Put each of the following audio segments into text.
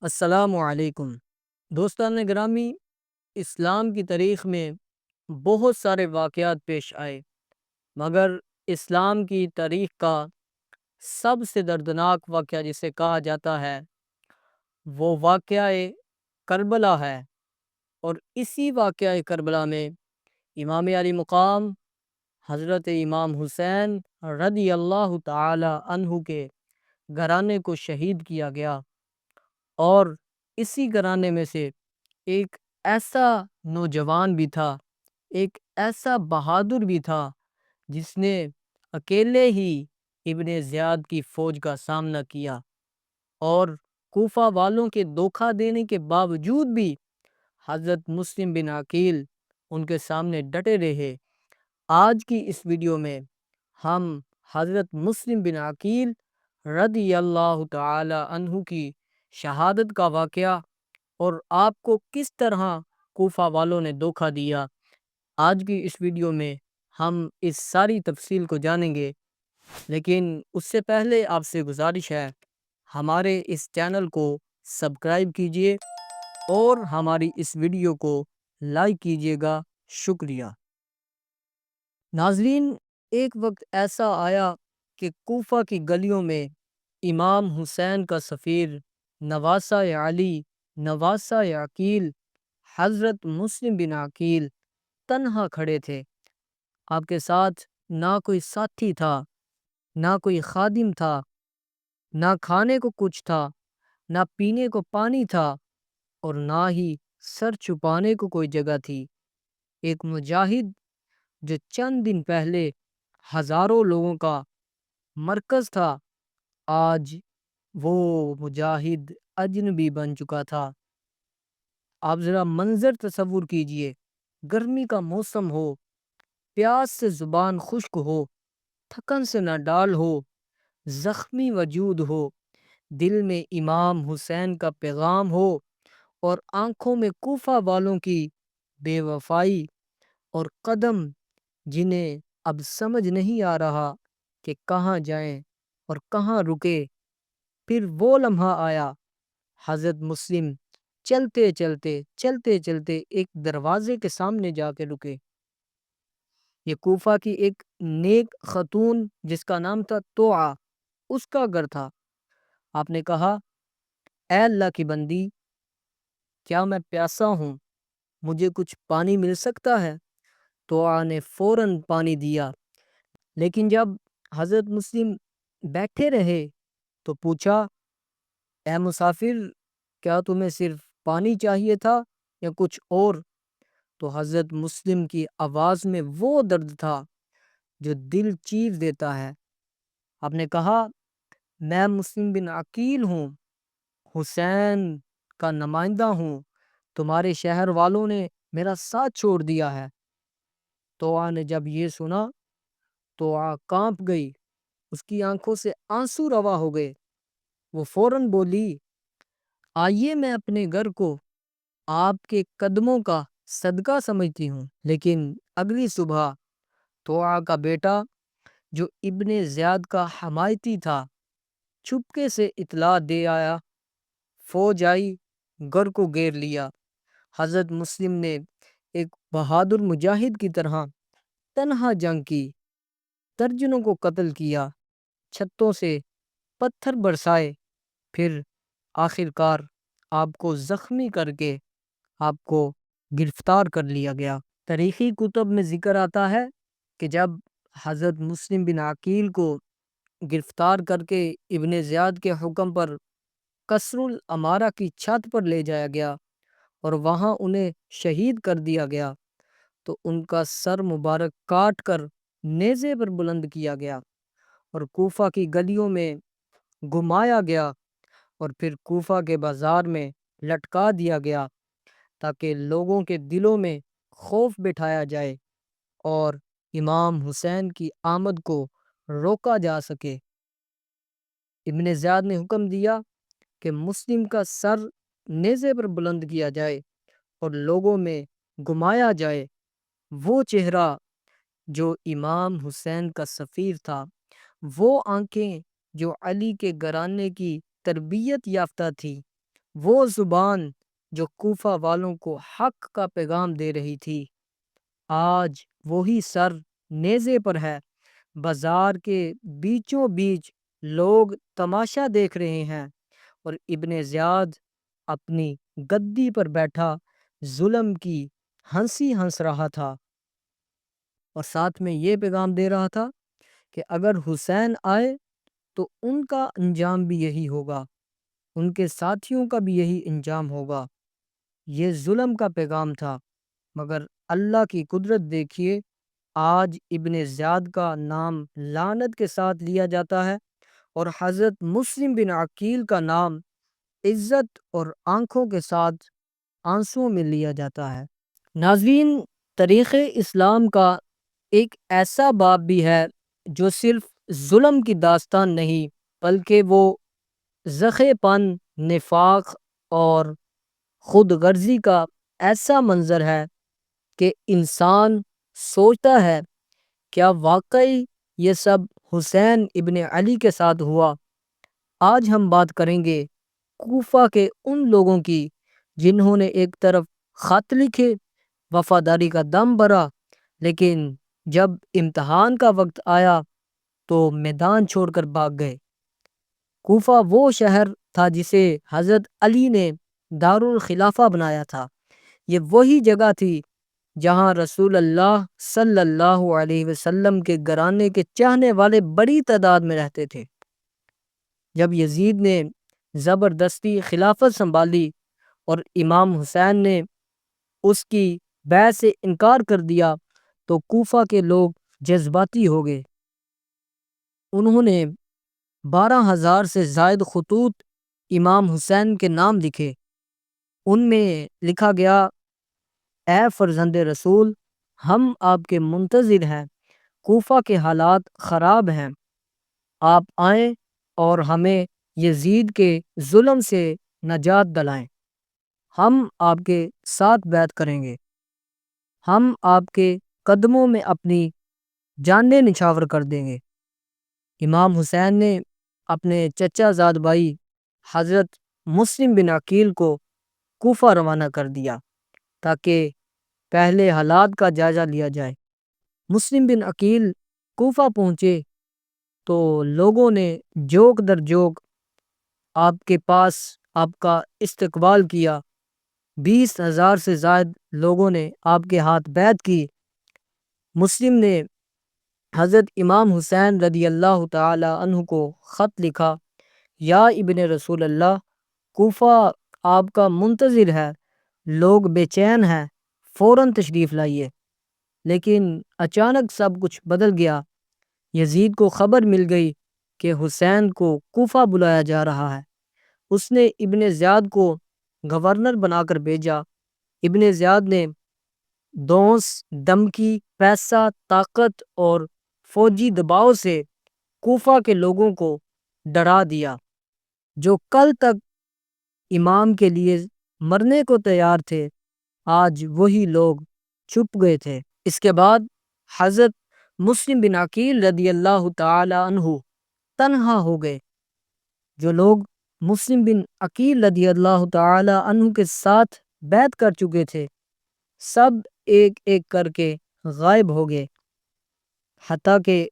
السلام علیکم دوستان گرامی، اسلام کی تاریخ میں بہت سارے واقعات پیش آئے، مگر اسلام کی تاریخ کا سب سے دردناک واقعہ جسے کہا جاتا ہے وہ واقعہ کربلا ہے۔ اور اسی واقعہ کربلا میں امام علی مقام حضرت امام حسین رضی اللہ تعالی عنہ کے گھرانے کو شہید کیا گیا، اور اسی گھرانے میں سے ایک ایسا نوجوان بھی تھا، ایک ایسا بہادر بھی تھا جس نے اکیلے ہی ابن زیاد کی فوج کا سامنا کیا، اور کوفہ والوں کے دھوکہ دینے کے باوجود بھی حضرت مسلم بن عقیل ان کے سامنے ڈٹے رہے۔ آج کی اس ویڈیو میں ہم حضرت مسلم بن عقیل رضی اللہ تعالی عنہ کی شہادت کا واقعہ اور آپ کو کس طرح کوفہ والوں نے دھوکہ دیا، آج کی اس ویڈیو میں ہم اس ساری تفصیل کو جانیں گے۔ لیکن اس سے پہلے آپ سے گزارش ہے، ہمارے اس چینل کو سبسکرائب کیجئے اور ہماری اس ویڈیو کو لائک کیجئے گا۔ شکریہ۔ ناظرین، ایک وقت ایسا آیا کہ کوفہ کی گلیوں میں امام حسین کا سفیر نواسہ علی، نواسہ عقیل، حضرت مسلم بن عقیل تنہا کھڑے تھے۔ آپ کے ساتھ نہ کوئی ساتھی تھا، نہ کوئی خادم تھا، نہ کھانے کو کچھ تھا، نہ پینے کو پانی تھا، اور نہ ہی سر چھپانے کو کوئی جگہ تھی۔ ایک مجاہد جو چند دن پہلے ہزاروں لوگوں کا مرکز تھا، آج وہ مجاہد اجنبی بن چکا تھا۔ آپ ذرا منظر تصور کیجئے، گرمی کا موسم ہو، پیاس سے زبان خشک ہو، تھکن سے نہ ڈال ہو، زخمی وجود ہو، دل میں امام حسین کا پیغام ہو، اور آنکھوں میں کوفہ والوں کی بے وفائی اور قدم جنہیں اب سمجھ نہیں آ رہا کہ کہاں جائیں اور کہاں رکے۔ پھر وہ لمحہ آیا، حضرت مسلم چلتے چلتے ایک دروازے کے سامنے جا کے رکے۔ یہ کوفہ کی ایک نیک خاتون جس کا نام تھا توعہ، اس کا گھر تھا۔ آپ نے کہا، اے اللہ کی بندی، کیا میں پیاسا ہوں؟ مجھے کچھ پانی مل سکتا ہے؟ توعہ نے فوراً پانی دیا، لیکن جب حضرت مسلم بیٹھے رہے تو پوچھا، اے مسافر، کیا تمہیں صرف پانی چاہیے تھا یا کچھ اور؟ تو حضرت مسلم کی آواز میں وہ درد تھا جو دل چیر دیتا ہے۔ آپ نے کہا، میں مسلم بن عقیل ہوں، حسین کا نمائندہ ہوں، تمہارے شہر والوں نے میرا ساتھ چھوڑ دیا ہے۔ توعہ نے جب یہ سنا، توعہ کانپ گئی، اس کی آنکھوں سے آنسو روا ہو گئے۔ وہ فوراً بولی، آئیے، میں اپنے گھر کو آپ کے قدموں کا صدقہ سمجھتی ہوں۔ لیکن اگلی صبح توعہ کا بیٹا جو ابن زیاد کا حمایتی تھا چھپکے سے اطلاع دے آیا، فوج آئی، گھر کو گھیر لیا۔ حضرت مسلم نے ایک بہادر مجاہد کی طرح تنہا جنگ کی، درجنوں کو قتل کیا، چھتوں سے پتھر برسائے، پھر آخر کار آپ کو زخمی کر کے آپ کو گرفتار کر لیا گیا۔ تاریخی کتب میں ذکر آتا ہے کہ جب حضرت مسلم بن عقیل کو گرفتار کر کے ابن زیاد کے حکم پر قصر الامارہ کی چھت پر لے جایا گیا اور وہاں انہیں شہید کر دیا گیا، تو ان کا سر مبارک کاٹ کر نیزے پر بلند کیا گیا اور کوفہ کی گلیوں میں گھمایا گیا، اور پھر کوفہ کے بازار میں لٹکا دیا گیا تاکہ لوگوں کے دلوں میں خوف بٹھایا جائے اور امام حسین کی آمد کو روکا جا سکے۔ ابن زیاد نے حکم دیا کہ مسلم کا سر نیزے پر بلند کیا جائے اور لوگوں میں گھمایا جائے۔ وہ چہرہ جو امام حسین کا سفیر تھا، وہ آنکھیں جو علی کے گھرانے کی تربیت یافتہ تھی، وہ زبان جو کوفہ والوں کو حق کا پیغام دے رہی تھی، آج وہی سر نیزے پر ہے۔ بازار کے بیچوں بیچ لوگ تماشا دیکھ رہے ہیں، اور ابن زیاد اپنی گدی پر بیٹھا ظلم کی ہنسی ہنس رہا تھا، اور ساتھ میں یہ پیغام دے رہا تھا کہ اگر حسین آئے تو ان کا انجام بھی یہی ہوگا، ان کے ساتھیوں کا بھی یہی انجام ہوگا۔ یہ ظلم کا پیغام تھا، مگر اللہ کی قدرت دیکھیے، آج ابن زیاد کا نام لعنت کے ساتھ لیا جاتا ہے، اور حضرت مسلم بن عقیل کا نام عزت اور آنکھوں کے ساتھ آنسوؤں میں لیا جاتا ہے۔ ناظرین، تاریخ اسلام کا ایک ایسا باب بھی ہے جو صرف ظلم کی داستان نہیں، بلکہ وہ زخے پن، نفاق اور خود غرضی کا ایسا منظر ہے کہ انسان سوچتا ہے، کیا واقعی یہ سب حسین ابن علی کے ساتھ ہوا؟ آج ہم بات کریں گے کوفہ کے ان لوگوں کی جنہوں نے ایک طرف خط لکھے، وفاداری کا دم بھرا، لیکن جب امتحان کا وقت آیا تو میدان چھوڑ کر بھاگ گئے۔ کوفہ وہ شہر تھا جسے حضرت علی نے دارالخلافہ بنایا تھا۔ یہ وہی جگہ تھی جہاں رسول اللہ صلی اللہ علیہ وسلم کے گھرانے کے چاہنے والے بڑی تعداد میں رہتے تھے۔ جب یزید نے زبردستی خلافت سنبھالی اور امام حسین نے اس کی بیعت سے انکار کر دیا تو کوفہ کے لوگ جذباتی ہو گئے۔ انہوں نے 12,000 سے زائد خطوط امام حسین کے نام لکھے۔ ان میں لکھا گیا، اے فرزند رسول، ہم آپ کے منتظر ہیں، کوفہ کے حالات خراب ہیں، آپ آئیں اور ہمیں یزید کے ظلم سے نجات دلائیں، ہم آپ کے ساتھ بیعت کریں گے، ہم آپ کے قدموں میں اپنی جانیں نچھاور کر دیں گے۔ امام حسین نے اپنے چچا زاد بھائی حضرت مسلم بن عقیل کو کوفہ روانہ کر دیا تاکہ پہلے حالات کا جائزہ لیا جائے۔ مسلم بن عقیل کوفہ پہنچے تو لوگوں نے جوک در جوک آپ کے پاس آپ کا استقبال کیا۔ 20,000 سے زائد لوگوں نے آپ کے ہاتھ بیعت کی۔ مسلم نے حضرت امام حسین رضی اللہ تعالی عنہ کو خط لکھا، یا ابن رسول اللہ، کوفہ آپ کا منتظر ہے، لوگ بے چین ہیں، فوراً تشریف لائیے۔ لیکن اچانک سب کچھ بدل گیا۔ یزید کو خبر مل گئی کہ حسین کو کوفہ بلایا جا رہا ہے۔ اس نے ابن زیاد کو گورنر بنا کر بھیجا۔ ابن زیاد نے دونس، دھمکی، پیسہ، طاقت اور فوجی دباؤ سے کوفہ کے لوگوں کو ڈرا دیا۔ جو کل تک امام کے لیے مرنے کو تیار تھے، آج وہی لوگ چھپ گئے تھے۔ اس کے بعد حضرت مسلم بن عقیل رضی اللہ تعالی عنہ تنہا ہو گئے۔ جو لوگ مسلم بن عقیل رضی اللہ تعالی عنہ کے ساتھ بیعت کر چکے تھے، سب ایک ایک کر کے غائب ہو گئے، حتیٰ کہ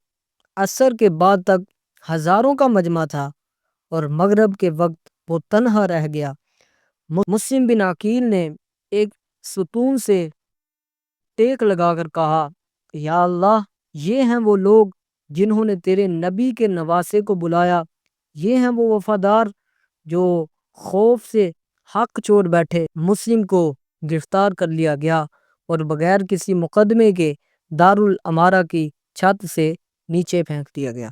عصر کے بعد تک ہزاروں کا مجمع تھا، اور مغرب کے وقت وہ تنہا رہ گیا۔ مسلم بن عقیل نے ایک ستون سے ٹیک لگا کر کہا، یا اللہ، یہ ہیں وہ لوگ جنہوں نے تیرے نبی کے نواسے کو بلایا، یہ ہیں وہ وفادار جو خوف سے حق چھوڑ بیٹھے۔ مسلم کو گرفتار کر لیا گیا اور بغیر کسی مقدمے کے دارالامارہ کی چھت سے نیچے پھینک دیا گیا۔